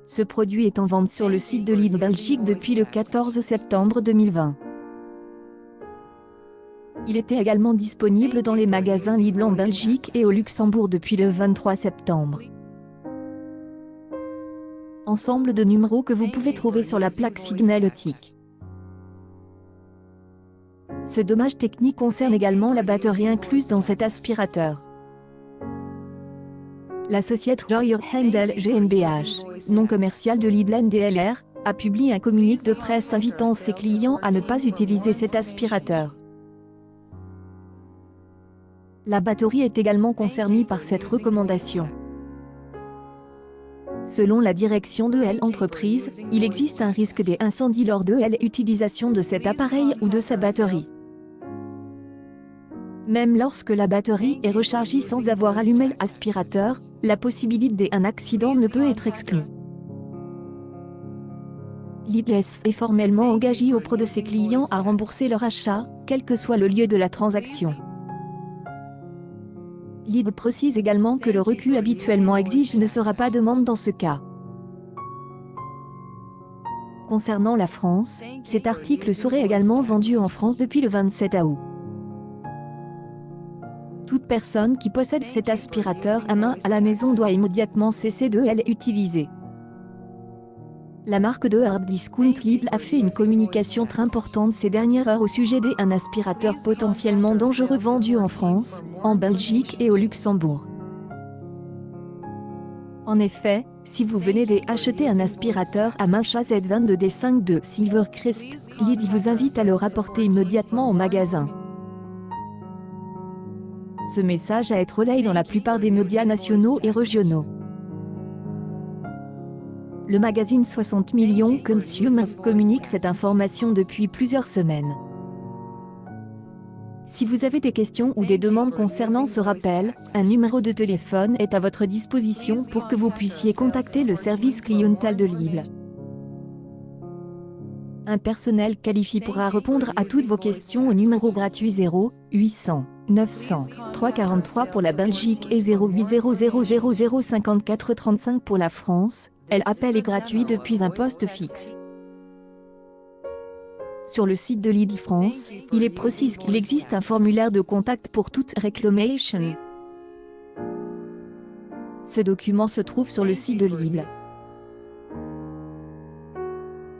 Ce produit est en vente sur le site de Lidl Belgique depuis le 14 septembre 2020. Il était également disponible dans les magasins Lidl en Belgique et au Luxembourg depuis le 23 septembre. Ensemble de numéros que vous pouvez trouver sur la plaque signalétique. Ce dommage technique concerne également la batterie incluse dans cet aspirateur. La société Royer Handel GmbH, non commerciale de Lidl NDLR, a publié un communiqué de presse invitant ses clients à ne pas utiliser cet aspirateur. La batterie est également concernée par cette recommandation. Selon la direction de l'entreprise, il existe un risque d'incendie lors de l'utilisation de cet appareil ou de sa batterie. Même lorsque la batterie est rechargée sans avoir allumé l'aspirateur, la possibilité d'un accident ne peut être exclue. Lidl est formellement engagé auprès de ses clients à rembourser leur achat, quel que soit le lieu de la transaction. Lidl précise également que le recul habituellement exigé ne sera pas demandé dans ce cas. Concernant la France, cet article serait également vendu en France depuis le 27 août. Toute personne qui possède cet aspirateur à main à la maison doit immédiatement cesser de l'utiliser. La marque de hard discount Lidl a fait une communication très importante ces dernières heures au sujet d'un aspirateur potentiellement dangereux vendu en France, en Belgique et au Luxembourg. En effet, si vous venez d'acheter un aspirateur à main Z22D5 de Silvercrest, Lidl vous invite à le rapporter immédiatement au magasin. Ce message a été relayé dans la plupart des médias nationaux et régionaux. Le magazine 60 millions Consumers communique cette information depuis plusieurs semaines. Si vous avez des questions ou des demandes concernant ce rappel, un numéro de téléphone est à votre disposition pour que vous puissiez contacter le service clientèle de Lidl. Un personnel qualifié pourra répondre à toutes vos questions au numéro gratuit 0800 900 343 pour la Belgique et 0800 054 35 pour la France. L'appel est gratuit depuis un poste fixe. Sur le site de Lidl France, il est précisé qu'il existe un formulaire de contact pour toute réclamation. Ce document se trouve sur le site de Lidl.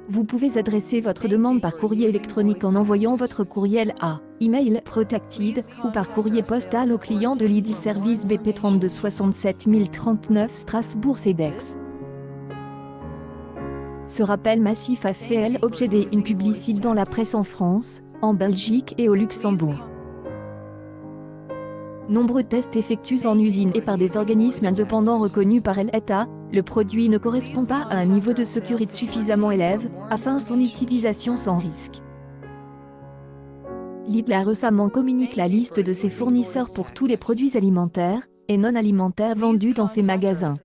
Vous pouvez adresser votre demande par courrier électronique en envoyant votre courriel à email protected ou par courrier postal au client de Lidl Service BP 32 67 039 Strasbourg-Cedex. Ce rappel massif a fait l'objet d'une publicité dans la presse en France, en Belgique et au Luxembourg. Nombreux tests effectués en usine et par des organismes indépendants reconnus par l'État, le produit ne correspond pas à un niveau de sécurité suffisamment élevé, afin son utilisation sans risque. Lidl a récemment communiqué la liste de ses fournisseurs pour tous les produits alimentaires et non alimentaires vendus dans ses magasins.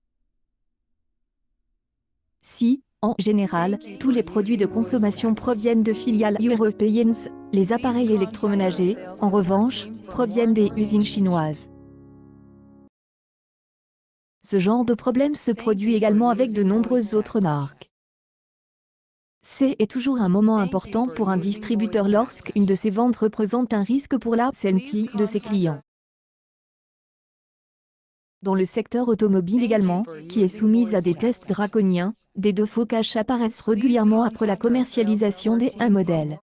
Si, en général, tous les produits de consommation proviennent de filiales européennes, les appareils électroménagers, en revanche, proviennent des usines chinoises. Ce genre de problème se produit également avec de nombreuses autres marques. C'est toujours un moment important pour un distributeur lorsqu'une de ses ventes représente un risque pour la santé de ses clients. Dans le secteur automobile également, qui est soumise à des tests draconiens, des défauts cachés apparaissent régulièrement après la commercialisation d'un modèle.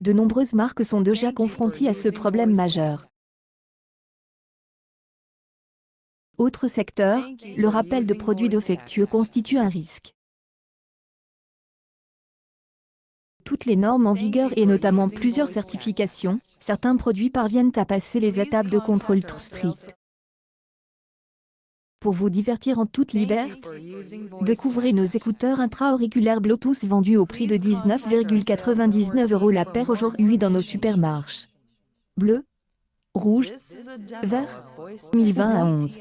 De nombreuses marques sont déjà confrontées à ce problème majeur. Autre secteur, le rappel de produits défectueux constitue un risque. Toutes les normes en vigueur et notamment plusieurs certifications, certains produits parviennent à passer les étapes de contrôle trop strictes. Pour vous divertir en toute liberté, découvrez nos écouteurs intra-auriculaires Bluetooth vendus au prix de 19,99 € la paire aujourd'hui dans nos supermarchés. Bleu. rouge, vert. 2020 à 11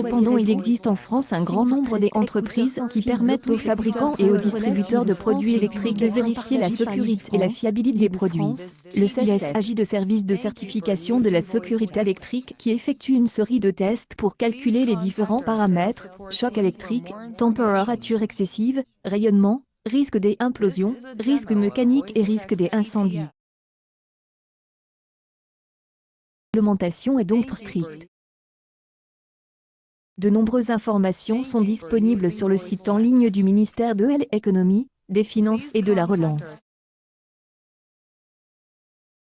Pendant il existe en France un grand nombre d'entreprises qui permettent aux fabricants et aux distributeurs de produits électriques de vérifier la sécurité et la fiabilité des produits. Le CES agit de service de certification de la sécurité électrique qui effectue une série de tests pour calculer les différents paramètres, choc électrique, température excessive, rayonnement, risque des implosions, risque mécanique et risque des incendies. La réglementation est donc très stricte. De nombreuses informations sont disponibles sur le site en ligne du ministère de l'Économie, des Finances et de la Relance.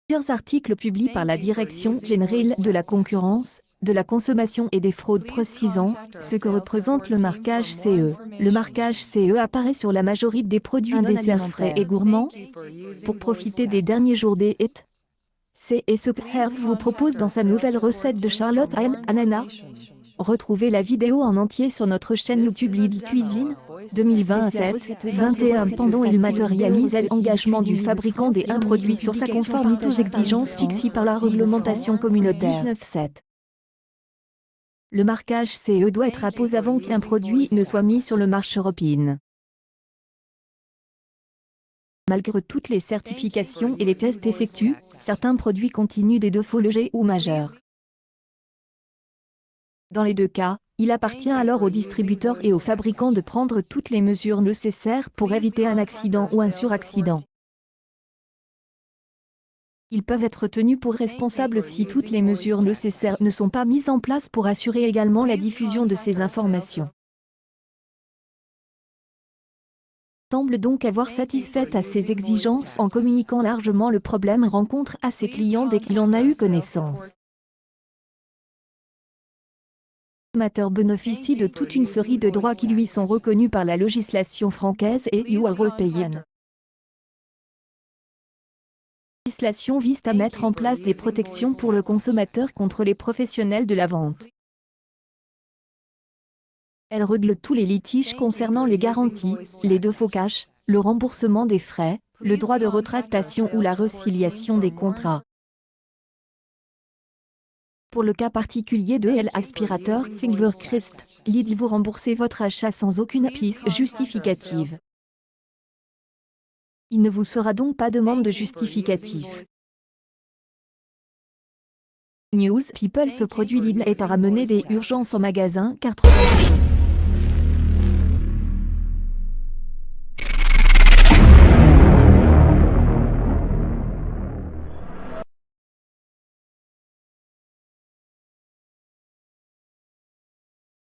Plusieurs articles publiés par la Direction générale de la concurrence, de la consommation et des fraudes précisant ce que représente le marquage CE. Le marquage CE apparaît sur la majorité des produits non desserts frais et gourmands. Pour profiter des derniers jours des hits, c'est ce que Herve vous propose dans sa nouvelle recette de Charlotte à l'ananas. Retrouvez la vidéo en entier sur notre chaîne YouTube Lidl Cuisine. 2027-21 Pendant il matérialise l'engagement du fabricant des produits sur sa conformité aux exigences fixées par la réglementation communautaire. 19-7. Le marquage CE doit être apposé avant qu'un produit ne soit mis sur le marché européen. Malgré toutes les certifications et les tests effectués, certains produits continuent des défauts légers ou majeurs. Dans les deux cas, il appartient alors aux distributeurs et aux fabricants de prendre toutes les mesures nécessaires pour éviter un accident ou un suraccident. Ils peuvent être tenus pour responsables si toutes les mesures nécessaires ne sont pas mises en place pour assurer également la diffusion de ces informations. Semble donc avoir satisfait à ces exigences en communiquant largement le problème rencontre à ses clients dès qu'il en a eu connaissance. Le consommateur bénéficie de toute une série de droits qui lui sont reconnus par la législation française et européenne. La législation vise à mettre en place des protections pour le consommateur contre les professionnels de la vente. Elle règle tous les litiges concernant les garanties, les défauts cash, le remboursement des frais, le droit de rétractation ou la résiliation des contrats. Pour le cas particulier de l'aspirateur Silvercrest, Lidl vous remboursez votre achat sans aucune pièce justificative. Il ne vous sera donc pas demande de justificatif. News People. Ce produit Lidl est à ramener des urgences en magasin car trop